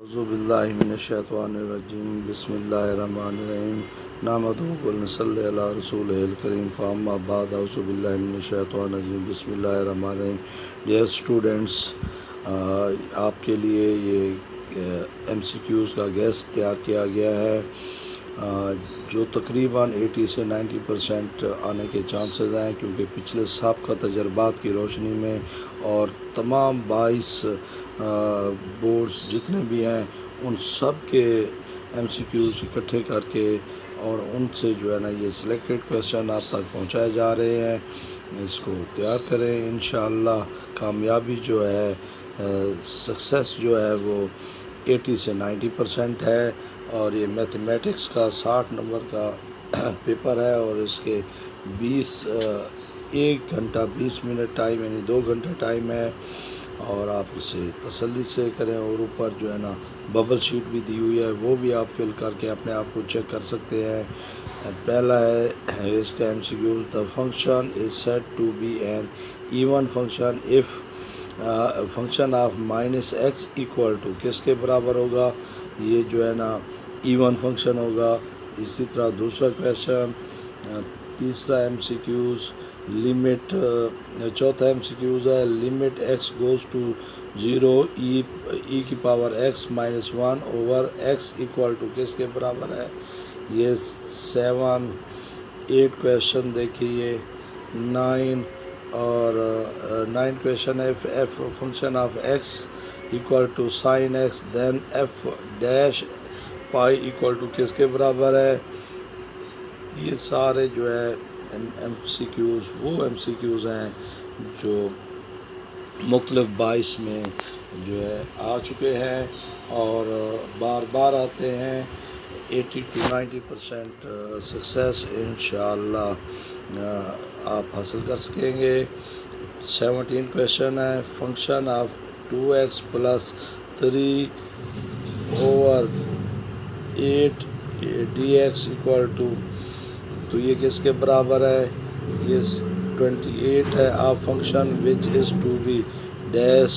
اعوذ باللہ من الشیطان الرجیم بسم اللہ الرحمن الرحیم نحمدہ و نصلی علی رسولہ الکریم فاما بعد اعوذ باللہ من الشیطان الرجیم بسم اللہ الرحمن الرحیم. ڈیئر اسٹوڈنٹس، آپ کے لیے یہ ایم سی کیوز کا گیس تیار کیا گیا ہے جو تقریباً 80 سے 90% آنے کے چانسز ہیں، کیونکہ پچھلے سابقہ تجربات کی روشنی میں اور تمام 22 بورڈز جتنے بھی ہیں ان سب کے ایم سی کیوز اکٹھے کر کے اور ان سے جو ہے نا یہ سلیکٹڈ کویشچن آپ تک پہنچائے جا رہے ہیں. اس کو تیار کریں، انشاءاللہ کامیابی جو ہے سکسیس جو ہے وہ 80 سے 90% ہے. اور یہ میتھمیٹکس کا 60 نمبر کا پیپر ہے اور اس کے 1 گھنٹہ 20 منٹ ٹائم یعنی 2 گھنٹے ٹائم ہے، اور آپ اسے تسلی سے کریں. اور اوپر جو ہے نا ببل شیٹ بھی دی ہوئی ہے، وہ بھی آپ فل کر کے اپنے آپ کو چیک کر سکتے ہیں. پہلا ہے اس کا M C Q: the function is said to be an even function F function of minus X equal to کس کے برابر ہوگا؟ یہ جو ہے نا ایون فنکشن ہوگا. اسی طرح دوسرا کویشچن، تیسرا ایم سی کیوز لیمٹ، چوتھا ایم سی کیوز ہے limit X goes to 0 E کی power X minus 1 over X equal to کس کے برابر ہے؟ یہ 7 8 کویشچن دیکھیے. 9 اور 9 کویشچن ہے F function of X equal to sine X then F dash pi equal to کس کے برابر ہے؟ یہ سارے جو ہے ایم سی کیوز وہ ایم سی کیوز ہیں جو مختلف 22 میں جو ہے آ چکے ہیں اور بار بار آتے ہیں. 80 to 90% سکسیس انشاءاللہ آپ حاصل کر سکیں گے. 17 کویشچن ہے function of 2x plus 3 over 8 D X equal to, تو یہ کس کے برابر ہے؟ یہ 28 ہے of function which is to be dash.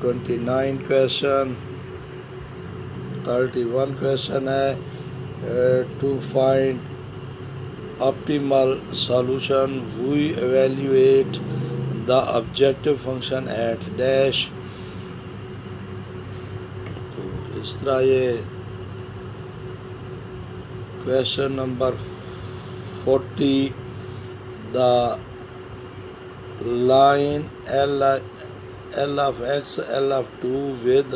29 question 31 question ہے to find optimal solution we evaluate the objective function at dash. تو اس طرح یہ question number 40 the line L of x L of 2 with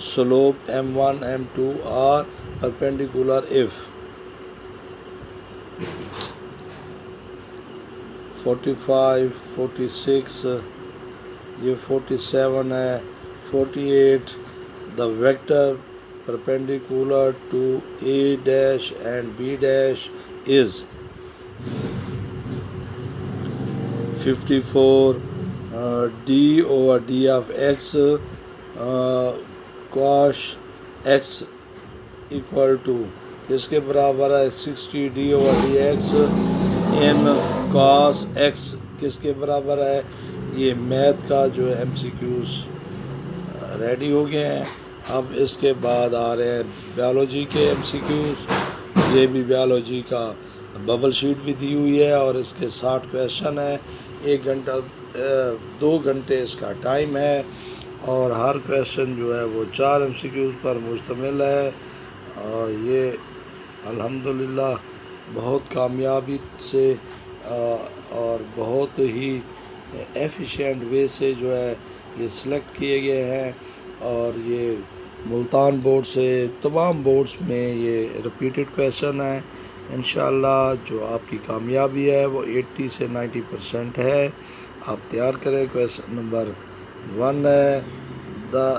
slope m1 m2 are perpendicular if 45 46 یہ 47 ہے. 48 the vector perpendicular to A dash and B dash is 54 d over d of x cos x equal to کس کے برابر ہے؟ 60 d over dx in cos x کس کے برابر ہے؟ یہ میتھ کا جو ایم سی کیوز ریڈی ہو گئے ہیں. اب اس کے بعد آ رہے ہیں بیالوجی کے ایم سی کیوز. یہ بھی بیالوجی کا ببل شیٹ بھی دی ہوئی ہے اور اس کے 60 کویشچن ہیں. 1 گھنٹہ 2 گھنٹے اس کا ٹائم ہے اور ہر کویشچن جو ہے وہ 4 ایم سی کیوز پر مشتمل ہے. اور یہ الحمدللہ بہت کامیابی سے اور بہت ہی ایفیشینٹ وے سے جو ہے یہ سلیکٹ کیے گئے ہیں. اور یہ ملتان بورڈ سے تمام بورڈز میں یہ ریپیٹڈ کویشچن ہیں. انشاءاللہ جو آپ کی کامیابی ہے وہ 80 سے 90% ہے. آپ تیار کریں. کویشچن نمبر 1 ہے the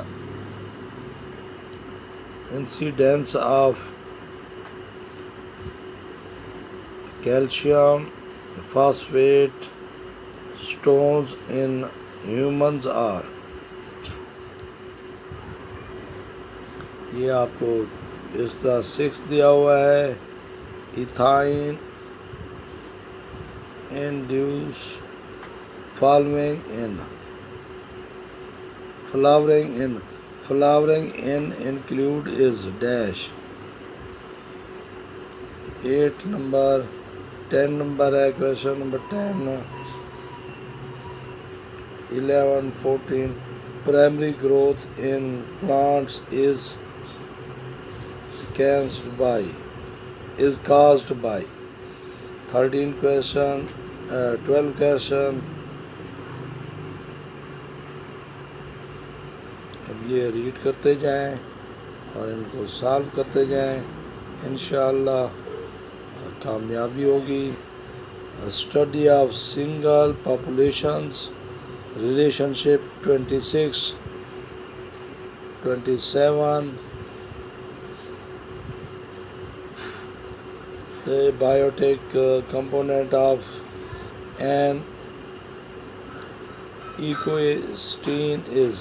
incidence of calcium phosphate stones in humans are. یہ آپ کو اس طرح 6 دیا ہوا ہے. Ethylene induces following in flowering in include is dash. 8 number 10 number ہے question number 10 11 14 primary growth in plants is caused by 13 question 12 question. اب یہ ریڈ کرتے جائیں اور ان کو سالو کرتے جائیں، انشاءاللہ کامیابی ہوگی. Study of single populations relation ship 26 27 the biotic component of an ecosystem is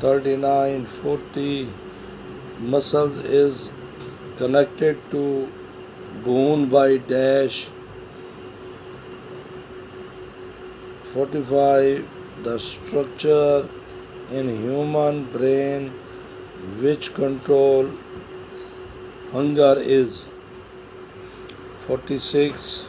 39 40 muscles is connected to bone by dash 45 the structure in human brain which control hunger is 46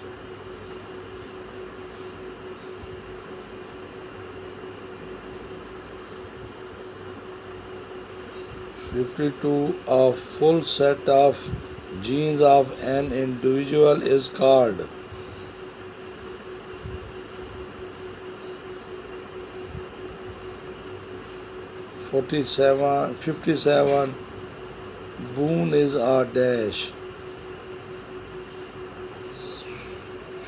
52 a full set of genes of an individual is called 57 bone is a dash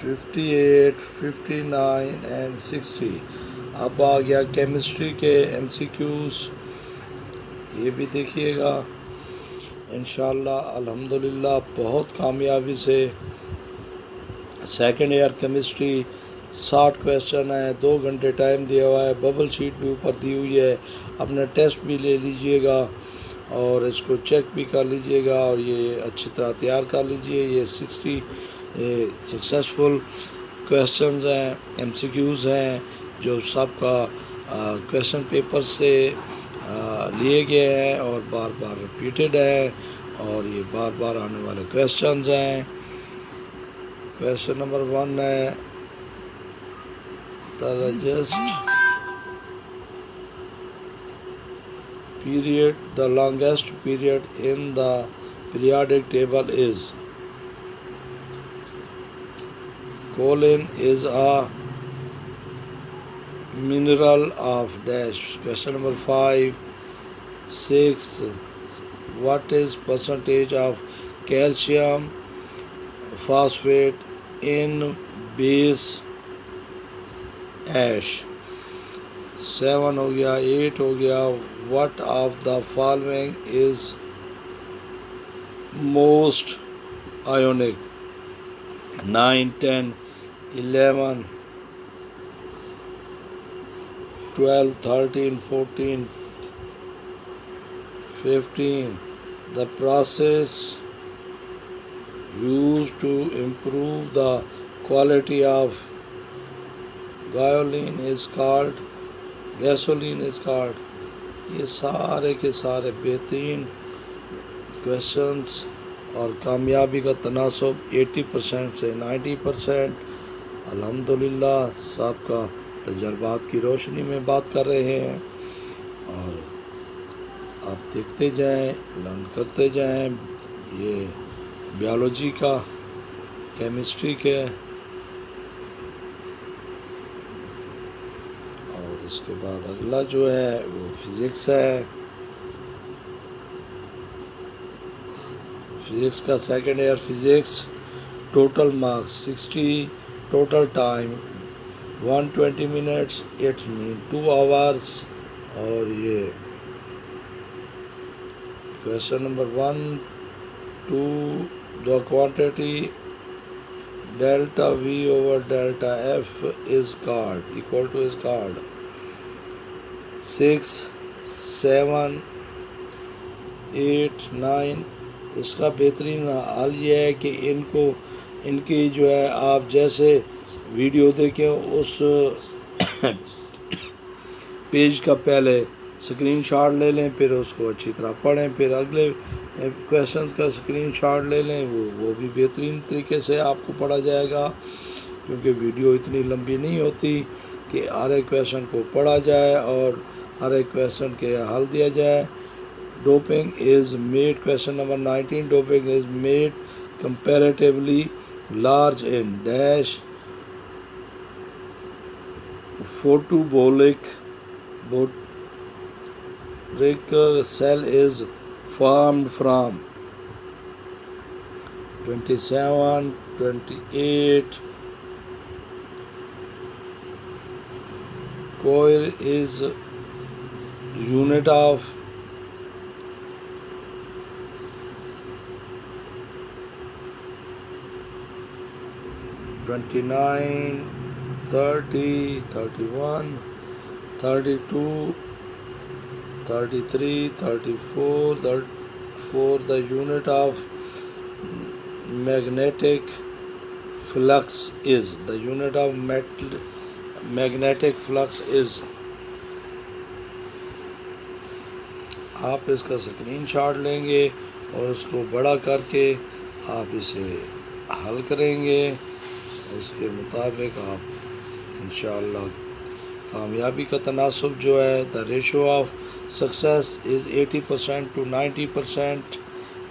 58 59 and 60. اب آ گیا chemistry کے MCQs، یہ بھی دیکھیے گا انشاءاللہ. الحمدللہ بہت کامیابی سے سیکنڈ ایئر کیمسٹری 60 کویسچن ہے، 2 گھنٹے ٹائم دیا ہوا ہے، ببل شیٹ بھی اوپر دی ہوئی ہے، اپنا ٹیسٹ بھی لے لیجئے گا اور اس کو چیک بھی کر لیجئے گا اور یہ اچھی طرح تیار کر لیجئے. یہ 60 سکسیسفل کویسچنز ہیں، MCQs ہیں جو سب کا کویسچن پیپر سے لیے گئے ہیں اور بار بار ریپیٹڈ ہیں اور یہ بار بار آنے والے کویسچنز ہیں. کویسچن نمبر 1 ہے the longest period in the periodic table is choline is a mineral of dash. Question number 5 6 what is percentage of calcium phosphate in base ash. 7 ہو گیا. 8 ہو گیا. What of the following is most ionic. 9 10 11 12 13 14 15 the process used to improve the quality of gasoline is called. یہ سارے کے سارے بہترین questions اور کامیابی کا تناسب 80% سے 90%. الحمدللہ صاحب کا تجربات کی روشنی میں بات کر رہے ہیں اور آپ دیکھتے جائیں، لرن کرتے جائیں. یہ بیالوجی کا، کیمسٹری کے، اس کے بعد اگلا جو ہے وہ فزکس ہے. فزکس کا second year physics total marks 60 total time 120 minutes 2 hours. اور یہ question number 1 2 the quantity delta V over delta F is called 6 7 8 9. اس کا بہترین حل یہ ہے کہ ان کو ان کی جو ہے آپ جیسے ویڈیو دیکھیں اس پیج کا پہلے اسکرین شاٹ لے لیں، پھر اس کو اچھی طرح پڑھیں، پھر اگلے کویشچنز کا اسکرین شاٹ لے لیں، وہ بھی بہترین طریقے سے آپ کو پڑھا جائے گا، کیونکہ ویڈیو اتنی لمبی نہیں ہوتی کہ ہر ایک کویشچن کو پڑھا جائے اور ہر ایک کویشچن کے حل دیا جائے۔ Doping is made, question number 19، doping is made comparatively large in dash photobolic cell is formed from 27, 28 coir is unit of 29, 30, 31, 32, 33, 34, the unit of magnetic flux is, the unit of magnetic flux is۔ آپ اس کا screen shot لیں گے اور اس کو بڑا کر کے آپ اسے حل کریں گے، اس کے مطابق آپ انشاءاللہ کامیابی کا تناسب جو ہے the ratio of success is 80% to 90%۔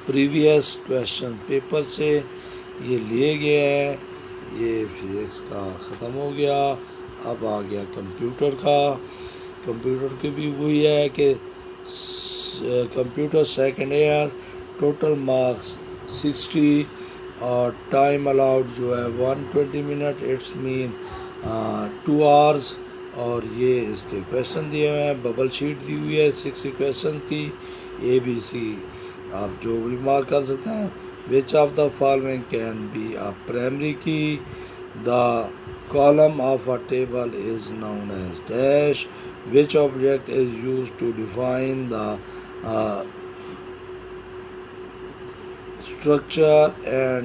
Previous question paper سے یہ لیے گئے ہیں، یہ فزکس کا ختم ہو گیا، اب آ گیا کمپیوٹر کا۔ کمپیوٹر کی بھی وہی ہے کہ computer second year, total marks 60 اور ٹائم الاؤڈ جو ہے 120 منٹ، اٹس مین 2 hours۔ اور یہ اس کے کویشچن دیے ہوئے ہیں، ببل شیٹ دی ہوئی ہے 60 کویشچن کی، اے بی سی آپ جو بھی مارک کر سکتے ہیں۔ Which of the following can be آپ primary key, the column of a table is known as dash, which object is used to define the structure and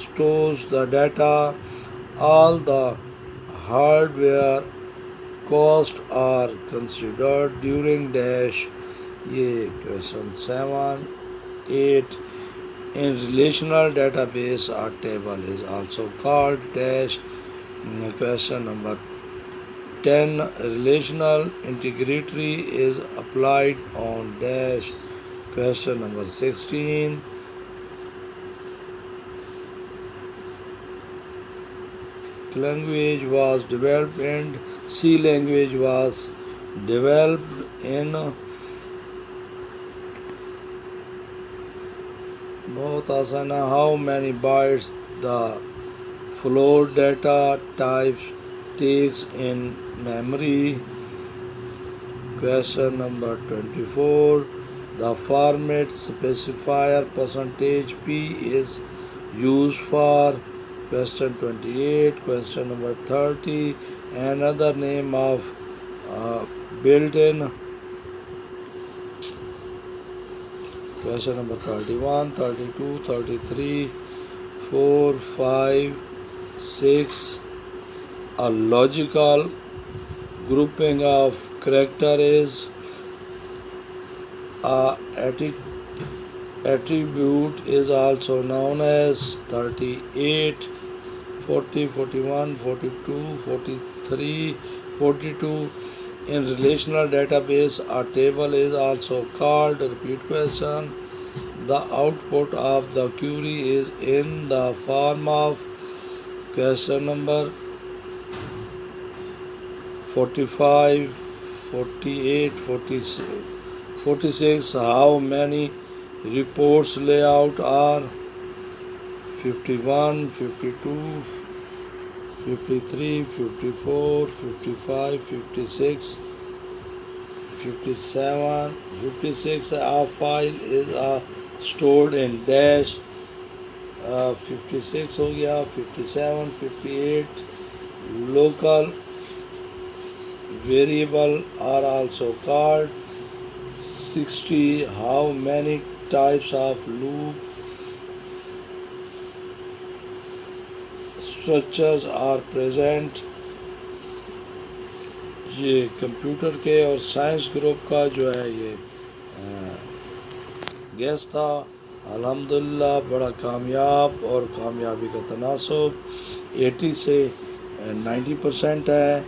stores the data, all the hardware cost are considered during dash۔ یہ question 7, 8 in relational database a table is also called dash۔ Question number 10 relational integrity is applied on dash۔ Question number 16 language was developed and C language was developed in بہت آسان ہے، how many bytes the float data type takes in memory۔ Question number 24 the format specifier %p is used for۔ Question 28 question number 30 another name of built-in۔ Question number 31, 32, 33, 4, 5, 6 a logical grouping of character is a attribute is also known as 38, 40, 41, 42, 43, 42 in relational database a table is also called repeat question। the output of the query is in the form of question number 45, 48, 46 how many reports layout are 51, 52, 53, 54, 55, 56, 57, 56 a file is stored in dash 56 ہو گیا، 57, 58 local variable are also called 60 how many types of loop structures are present. یہ computer کے اور science group کا جو ہے یہ gas تھا. الحمدللہ بڑا کامیاب اور کامیابی کا تناسب 80 سے 90% ہے.